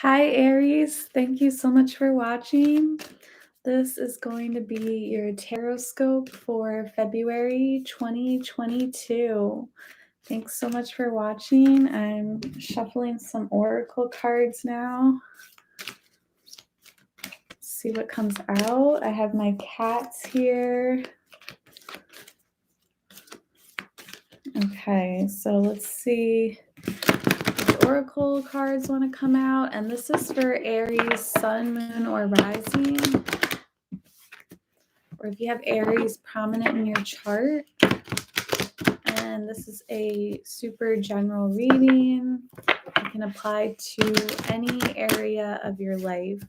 Hi, Aries. Thank you so much for watching. This is going to be your tarot scope for February 2022. Thanks so much for watching. I'm shuffling some oracle cards now. See what comes out. I have my cats here. Okay, so let's see. Oracle cards want to come out, and this is for Aries, Sun, Moon, or Rising, or if you have Aries prominent in your chart. And this is a super general reading. You can apply to any area of your life.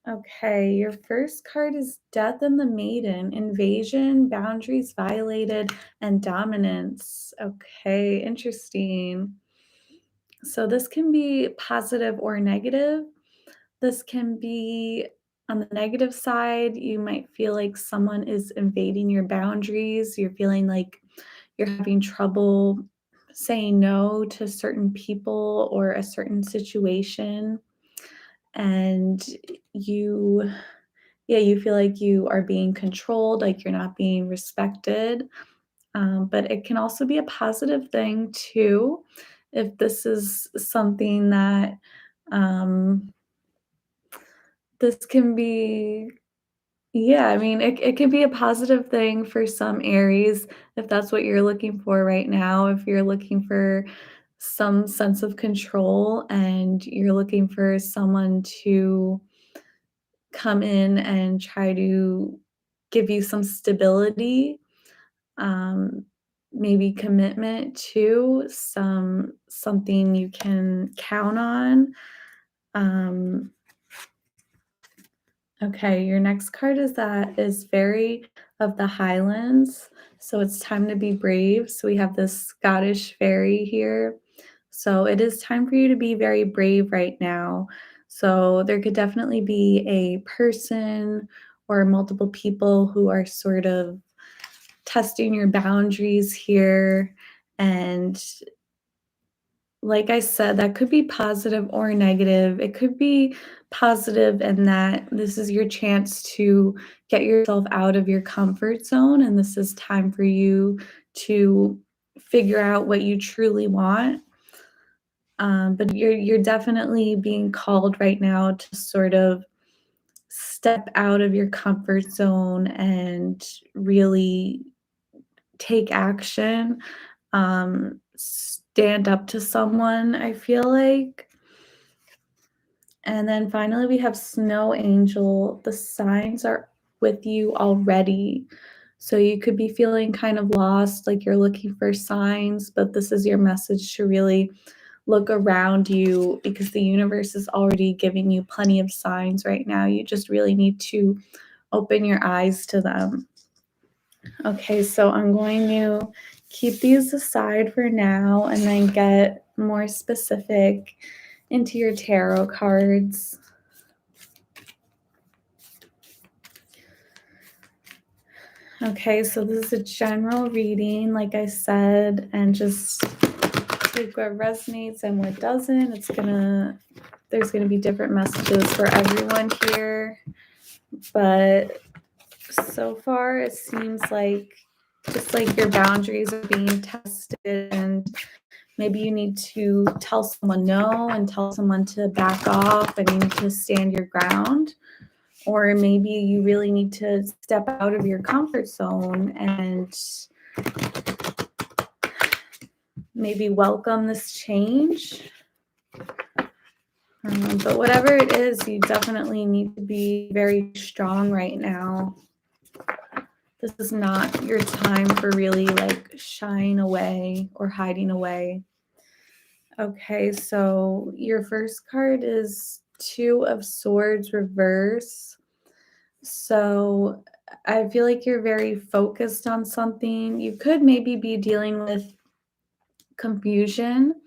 Okay, your first card is Death and the Maiden, Invasion, Boundaries Violated, and Dominance. Okay, interesting. So this can be positive or negative. This can be on the negative side. You might feel like someone is invading your boundaries. You're feeling like you're having trouble saying no to certain people or a certain situation. And you feel like you are being controlled, like you're not being respected. But it can also be a positive thing too, if this is something that this can be. Yeah, I mean, it can be a positive thing for some Aries if that's what you're looking for right now. If you're looking for some sense of control and you're looking for someone to come in and try to give you some stability, um, maybe commitment to something you can count on. Um, Okay, your next card is Fairy of the Highlands. So it's time to be brave. So we have this Scottish fairy here. So it is time for you to be very brave right now. So there could definitely be a person or multiple people who are sort of testing your boundaries here. And like I said, that could be positive or negative. It could be positive in that this is your chance to get yourself out of your comfort zone, and this is time for you to figure out what you truly want. But you're definitely being called right now to sort of step out of your comfort zone and really take action. Stand up to someone, I feel like. And then finally, we have Snow Angel. The signs are with you already. So you could be feeling kind of lost, like you're looking for signs, but this is your message to really look around you because the universe is already giving you plenty of signs right now. You just really need to open your eyes to them. Okay, so I'm going to keep these aside for now and then get more specific into your tarot cards. Okay, so this is a general reading, like I said, and just take what resonates and what doesn't. There's gonna be different messages for everyone here, but so far it seems like just like your boundaries are being tested, and maybe you need to tell someone no and tell someone to back off and you need to stand your ground. Or maybe you really need to step out of your comfort zone and maybe welcome this change. But whatever it is, you definitely need to be very strong right now. This is not your time for really like shying away or hiding away. Okay, so your first card is Two of Swords reverse. So I feel like you're very focused on something. You could maybe be dealing with confusion.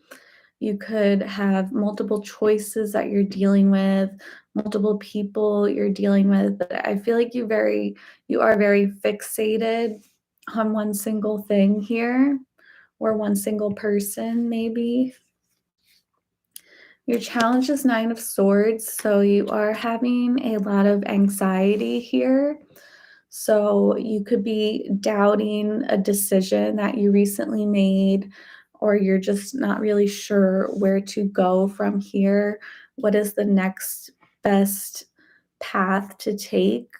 You could have multiple choices that you're dealing with, multiple people you're dealing with. But I feel like you are very fixated on one single thing here, or one single person maybe. Your challenge is Nine of Swords, so you are having a lot of anxiety here. So you could be doubting a decision that you recently made, or you're just not really sure where to go from here. What is the next best path to take?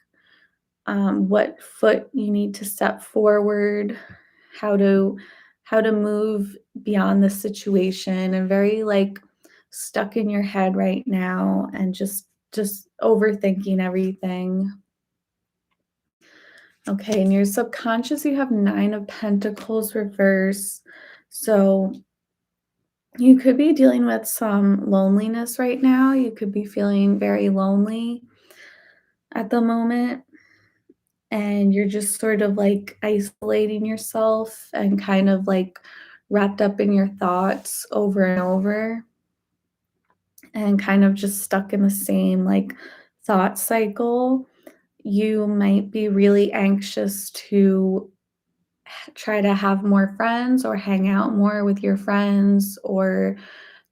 What foot you need to step forward, how to how to move beyond the situation, and very like stuck in your head right now and just overthinking everything. Okay, in your subconscious, you have Nine of Pentacles reverse. So you could be dealing with some loneliness right now. You could be feeling very lonely at the moment, and you're just sort of like isolating yourself and kind of like wrapped up in your thoughts over and over, and kind of just stuck in the same like thought cycle. You might be really anxious to try to have more friends or hang out more with your friends, or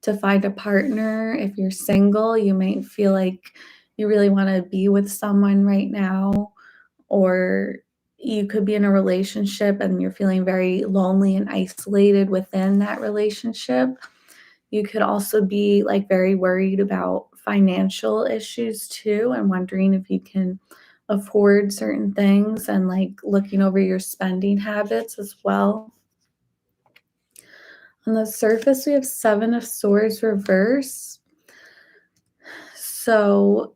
to find a partner. If you're single, you might feel like you really want to be with someone right now, or you could be in a relationship and you're feeling very lonely and isolated within that relationship. You could also be like very worried about financial issues too, and wondering if you can afford certain things, and like looking over your spending habits as well. On the surface, we have Seven of Swords reverse. So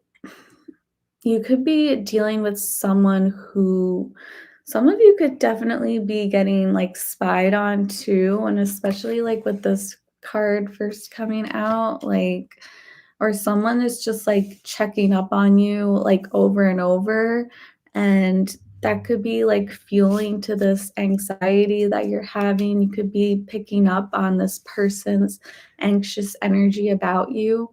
you could be dealing with someone who some of you could definitely be getting like spied on too, and especially like with this card first coming out, like, or someone is just like checking up on you like over and over, and that could be like fueling to this anxiety that you're having. You could be picking up on this person's anxious energy about you.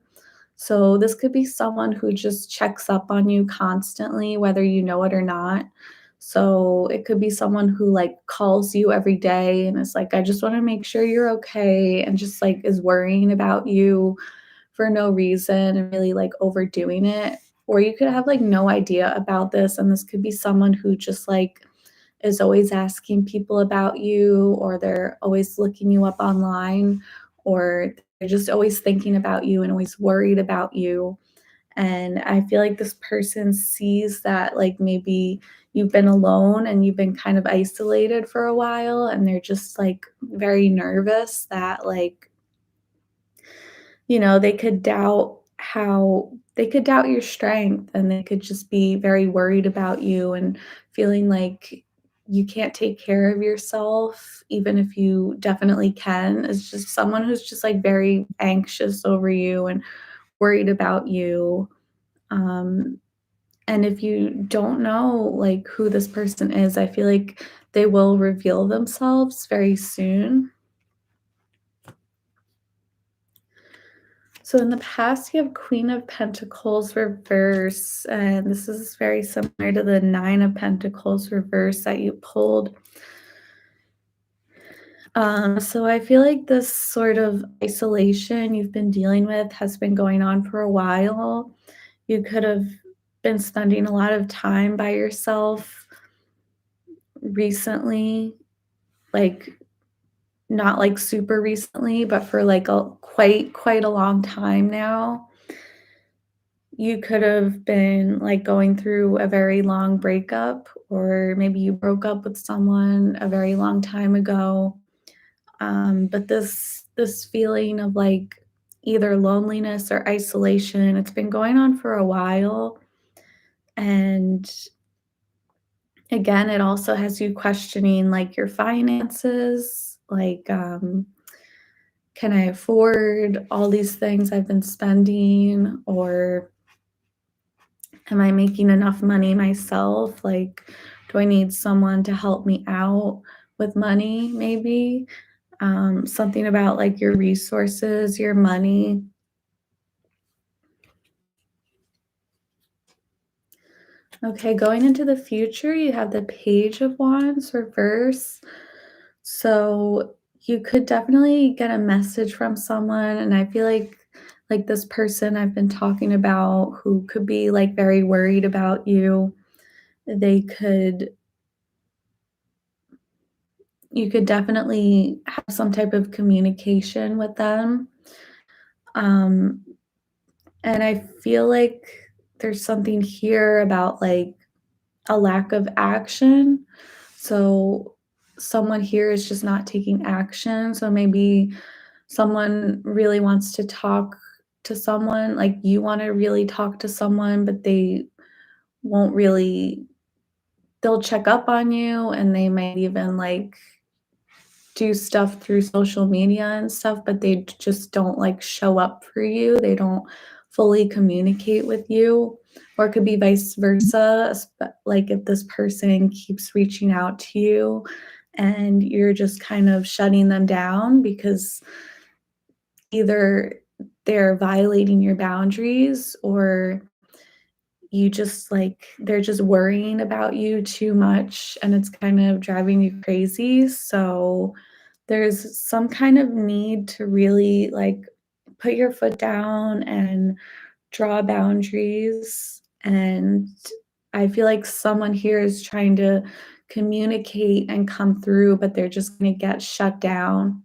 So this could be someone who just checks up on you constantly, whether you know it or not. So it could be someone who like calls you every day and is like, I just want to make sure you're okay, and just like is worrying about you for no reason and really like overdoing it. Or you could have like no idea about this, and this could be someone who just like is always asking people about you, or they're always looking you up online, or they're just always thinking about you and always worried about you. And I feel like this person sees that like maybe you've been alone and you've been kind of isolated for a while, and they're just like very nervous that like, they could doubt your strength, and they could just be very worried about you and feeling like you can't take care of yourself even if you definitely can. It's just someone who's just like very anxious over you and worried about you. Um, and if you don't know like who this person is, I feel like they will reveal themselves very soon. So in the past, you have Queen of Pentacles reverse, and this is very similar to the Nine of Pentacles reverse that you pulled. So I feel like this sort of isolation you've been dealing with has been going on for a while. You could have been spending a lot of time by yourself recently, like not like super recently, but for like a quite a long time now. You could have been, like, going through a very long breakup, or maybe you broke up with someone a very long time ago, but this feeling of, like, either loneliness or isolation, it's been going on for a while, and again, it also has you questioning, like, your finances, like, "Can I afford all these things I've been spending?" Or am I making enough money myself? Like, do I need someone to help me out with money, maybe? Something about like your resources, your money. Okay, going into the future, you have the Page of Wands reverse. So you could definitely get a message from someone, and I feel like like this person I've been talking about who could be like very worried about you. They could You could definitely have some type of communication with them. Um, and I feel like there's something here about like a lack of action. So someone here is just not taking action. So maybe someone really wants to talk to someone, like you want to really talk to someone, but they won't really, they'll check up on you and they might even like do stuff through social media and stuff, but they just don't like show up for you. They don't fully communicate with you. Or it could be vice versa. Like if this person keeps reaching out to you and you're just kind of shutting them down because either they're violating your boundaries or you just like they're just worrying about you too much and it's kind of driving you crazy. So there's some kind of need to really like put your foot down and draw boundaries. And I feel like someone here is trying to communicate and come through, but they're just going to get shut down.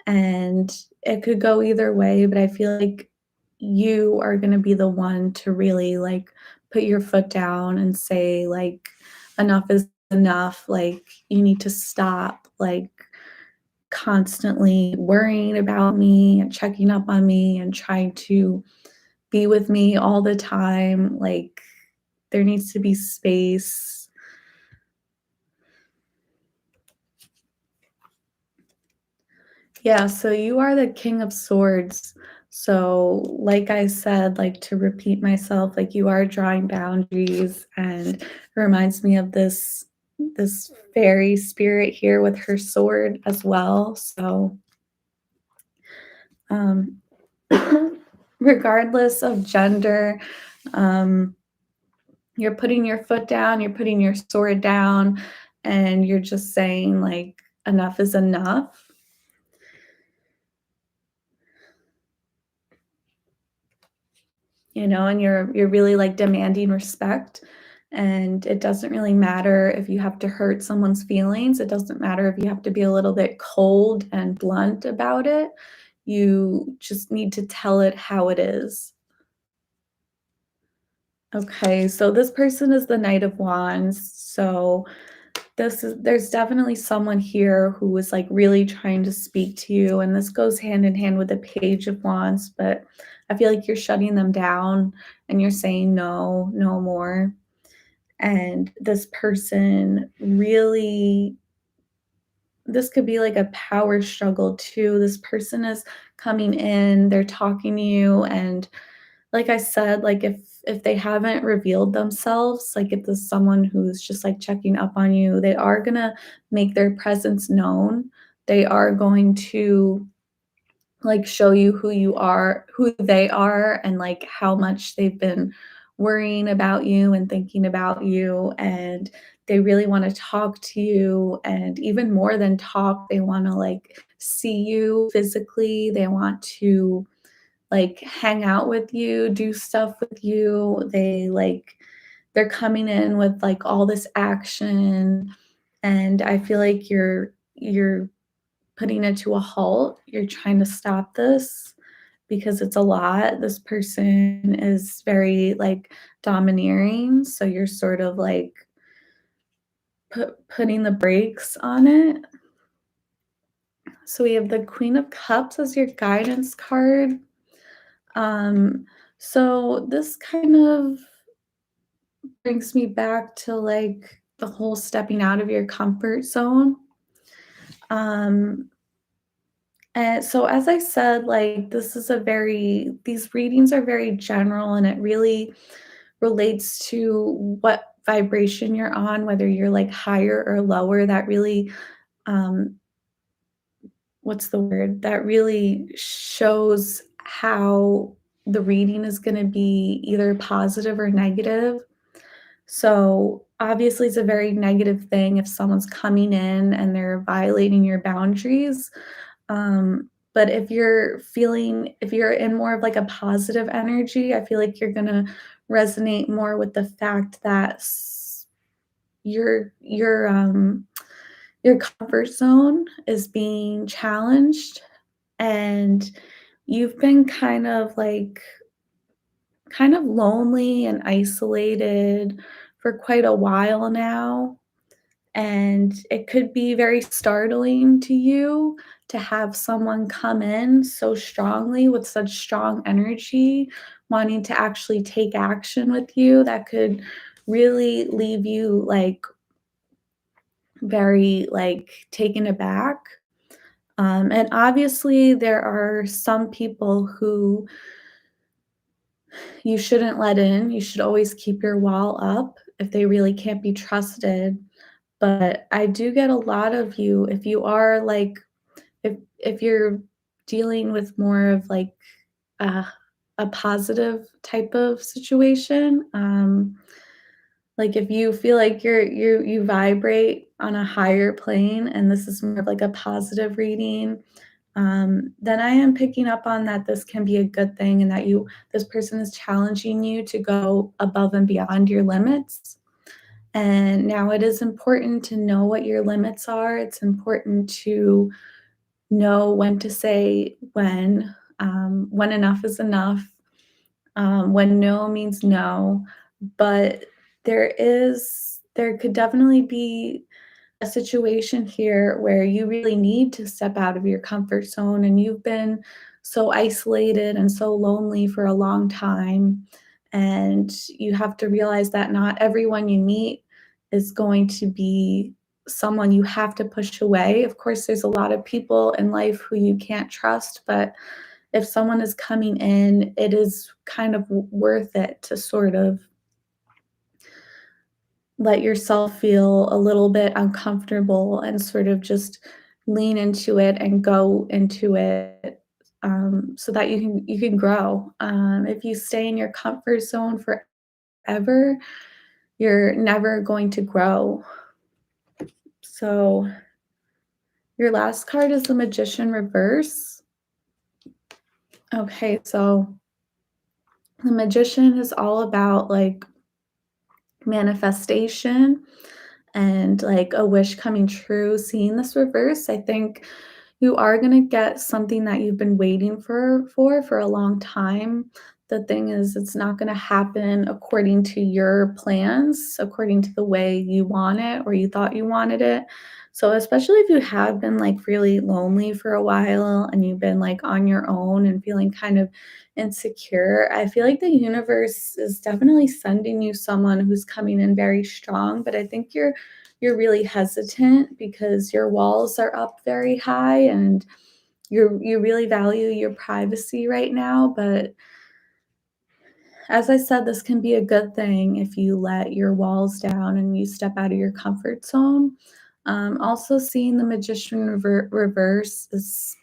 And it could go either way, but I feel like you are going to be the one to really like put your foot down and say like enough is enough, like you need to stop like constantly worrying about me and checking up on me and trying to be with me all the time. Like, there needs to be space. Yeah, so you are the King of Swords. So, like I said, like to repeat myself, like you are drawing boundaries, and it reminds me of this fairy spirit here with her sword as well. So, um, regardless of gender, um, you're putting your foot down, you're putting your sword down, and you're just saying, like, enough is enough. And you're really like demanding respect. And it doesn't really matter if you have to hurt someone's feelings. It doesn't matter if you have to be a little bit cold and blunt about it. You just need to tell it how it is. Okay, so this person is the Knight of Wands. So there's definitely someone here who is like really trying to speak to you, and this goes hand in hand with the Page of Wands, but I feel like you're shutting them down and you're saying no, no more. And this person really, this could be like a power struggle too. This person is coming in, they're talking to you, and like I said, like if they haven't revealed themselves, like if there's someone who's just like checking up on you, they are gonna make their presence known. They are going to like show you who you are, who they are, and like how much they've been worrying about you and thinking about you. And they really want to talk to you. And even more than talk, they want to like see you physically. They want to like hang out with you, do stuff with you. They're coming in with like all this action, and I feel like you're putting it to a halt. You're trying to stop this because it's a lot. This person is very like domineering, so you're sort of like putting the brakes on it. So we have the Queen of Cups as your guidance card. Um, so this kind of brings me back to like the whole stepping out of your comfort zone. Um, and so as I said, like these readings are very general and it really relates to what vibration you're on, whether you're like higher or lower. That really um what's the word? That really shows how the reading is going to be either positive or negative. So obviously, it's a very negative thing if someone's coming in and they're violating your boundaries. Um, But if you're in more of like a positive energy, I feel like you're gonna resonate more with the fact that your your comfort zone is being challenged, and you've been kind of lonely and isolated for quite a while now. And it could be very startling to you to have someone come in so strongly with such strong energy, wanting to actually take action with you. That could really leave you very taken aback. And obviously, there are some people who you shouldn't let in. You should always keep your wall up if they really can't be trusted. But I do get a lot of you, if you are if you're dealing with more of a, a positive type of situation, like if you feel like you vibrate on a higher plane, and this is more of like a positive reading, then I am picking up on that this can be a good thing, and that this person is challenging you to go above and beyond your limits. And now it is important to know what your limits are. It's important to know when to say when enough is enough, when no means no. But there could definitely be a situation here where you really need to step out of your comfort zone, and you've been so isolated and so lonely for a long time, and you have to realize that not everyone you meet is going to be someone you have to push away. Of course, there's a lot of people in life who you can't trust, but if someone is coming in, it is kind of worth it to sort of let yourself feel a little bit uncomfortable and sort of just lean into it and go into it, so that you can grow. If you stay in your comfort zone forever, you're never going to grow. So your last card is the Magician reverse. Okay, so the Magician is all about manifestation and like a wish coming true. Seeing this reverse, I think you are going to get something that you've been waiting for a long time. The thing is, it's not going to happen according to your plans, according to the way you want it or you thought you wanted it. So especially if you have been really lonely for a while, and you've been on your own and feeling kind of insecure, I feel like the universe is definitely sending you someone who's coming in very strong. But I think you're really hesitant because your walls are up very high, and you really value your privacy right now. But as I said, this can be a good thing if you let your walls down and you step out of your comfort zone. Also, seeing the Magician reverse is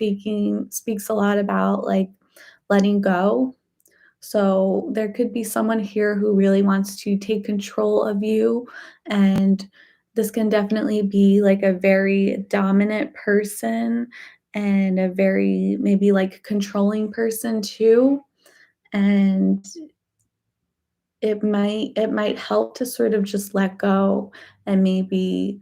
speaks a lot about letting go. So there could be someone here who really wants to take control of you, and this can definitely be a very dominant person, and a very maybe controlling person too. And it might help to sort of just let go, and maybe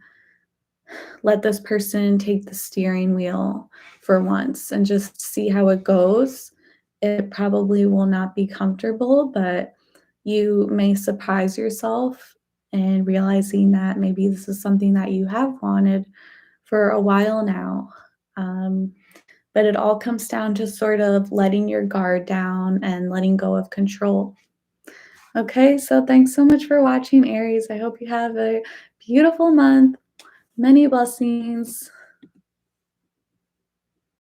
let this person take the steering wheel for once and just see how it goes. It probably will not be comfortable, but you may surprise yourself in realizing that maybe this is something that you have wanted for a while now. Um, but it all comes down to sort of letting your guard down and letting go of control. Okay, so thanks so much for watching, Aries. I hope you have a beautiful month. Many blessings.